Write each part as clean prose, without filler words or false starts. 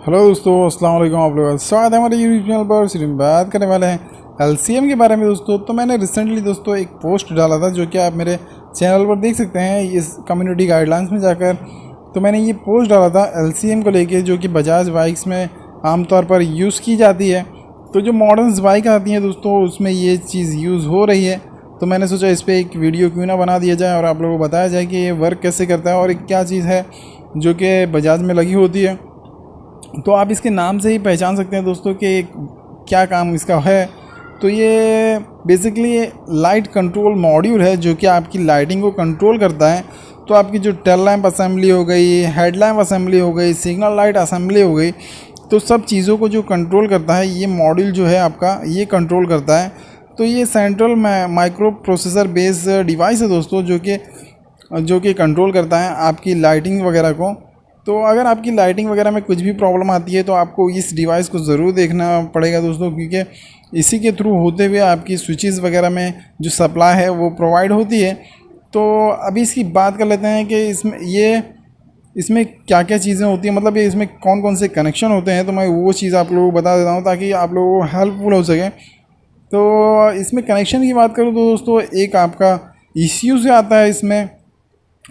Hello दोस्तों, अस्सलाम वालेकुम। आप लोग स्वागत है हमारे यूट्यूब चैनल पर। सिर्फ बात करने वाले हैं एलसीएम के बारे में दोस्तों। तो मैंने रिसेंटली दोस्तों एक पोस्ट डाला था जो कि आप मेरे चैनल पर देख सकते हैं इस कम्युनिटी गाइडलाइंस में जाकर। तो मैंने ये पोस्ट डाला था एलसीएम को लेके, जो कि बजाज बाइक्स में आमतौर पर यूज़ की जाती है। तो जो मॉडर्न्स बाइक आती हैं दोस्तों, उसमें ये चीज़ यूज़ हो रही है। तो मैंने सोचा इस पर एक वीडियो क्यों ना बना दिया जाए और आप लोगों को बताया जाए कि ये वर्क कैसे करता है और एक क्या चीज़ है जो कि बजाज में लगी होती है। तो आप इसके नाम से ही पहचान सकते हैं दोस्तों कि क्या काम इसका है। तो ये बेसिकली लाइट कंट्रोल मॉड्यूल है जो कि आपकी लाइटिंग को कंट्रोल करता है। तो आपकी जो टेल लैंप असेंबली हो गई, हेड लैंप असेंबली हो गई, सिग्नल लाइट असेंबली हो गई, तो सब चीज़ों को जो कंट्रोल करता है ये मॉड्यूल जो है आपका, ये कंट्रोल करता है। तो ये central micro processor based device है दोस्तों, जो कि कंट्रोल करता है आपकी लाइटिंग वगैरह को। तो अगर आपकी लाइटिंग वगैरह में कुछ भी प्रॉब्लम आती है तो आपको इस डिवाइस को ज़रूर देखना पड़ेगा दोस्तों, क्योंकि इसी के थ्रू होते हुए आपकी स्विचेस वगैरह में जो सप्लाई है वो प्रोवाइड होती है। तो अभी इसकी बात कर लेते हैं कि इसमें क्या क्या चीज़ें होती हैं, मतलब ये इसमें कौन कौन से कनेक्शन होते हैं। तो मैं वो चीज़ आप लोगों को बता देता हूँ ताकि आप लोगों को हेल्पफुल हो सके। तो इसमें कनेक्शन की बात करूँ तो दोस्तों, एक आपका ECU से आता है इसमें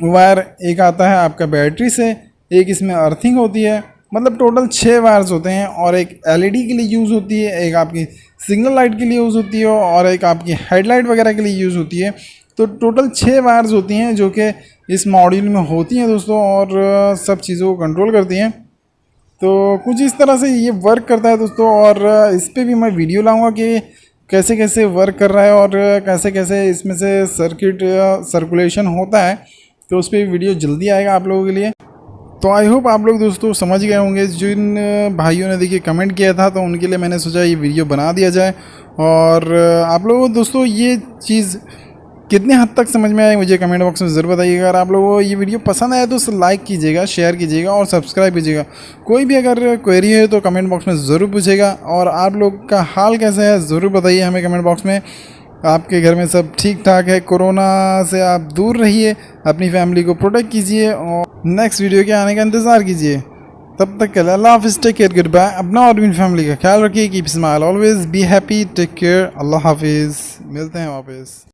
वायर, एक आता है आपका बैटरी से, एक इसमें अर्थिंग होती है। मतलब टोटल 6 वायर्स होते हैं और एक LED के लिए यूज़ होती है, एक आपकी सिग्नल लाइट के लिए यूज़ होती है और एक आपकी हेडलाइट वगैरह के लिए यूज़ होती है। तो टोटल 6 वायर्स होती हैं जो कि इस मॉड्यूल में होती हैं दोस्तों, और सब चीज़ों को कंट्रोल करती हैं। तो कुछ इस तरह से ये वर्क करता है दोस्तों। और इस पर भी मैं वीडियो लाऊंगा कि कैसे कैसे वर्क कर रहा है और कैसे कैसे इसमें से सर्कुलेशन होता है। तो उस पर वीडियो जल्दी आएगा आप लोगों के लिए। तो आई होप आप लोग दोस्तों समझ गए होंगे। जिन भाइयों ने देखिए कमेंट किया था तो उनके लिए मैंने सोचा ये वीडियो बना दिया जाए। और आप लोगों को दोस्तों ये चीज़ कितने हद तक समझ में आई मुझे कमेंट बॉक्स में ज़रूर बताइएगा। अगर आप लोगों को ये वीडियो पसंद आया तो उसे लाइक कीजिएगा, शेयर कीजिएगा और सब्सक्राइब कीजिएगा। कोई भी अगर क्वेरी है तो कमेंट बॉक्स में ज़रूर पूछेगा। और आप लोग का हाल कैसा है ज़रूर बताइए हमें कमेंट बॉक्स में। आपके घर में सब ठीक ठाक है? कोरोना से आप दूर रहिए, अपनी फैमिली को प्रोटेक्ट कीजिए और नेक्स्ट वीडियो के आने का इंतज़ार कीजिए। तब तक के लिए अल्लाह हाफिज़, टेक केयर, गुड बाय। अपना और अपनी फैमिली का ख्याल रखिए, keep smile, always be happy, take care, अल्लाह हाफिज़। मिलते हैं वापस।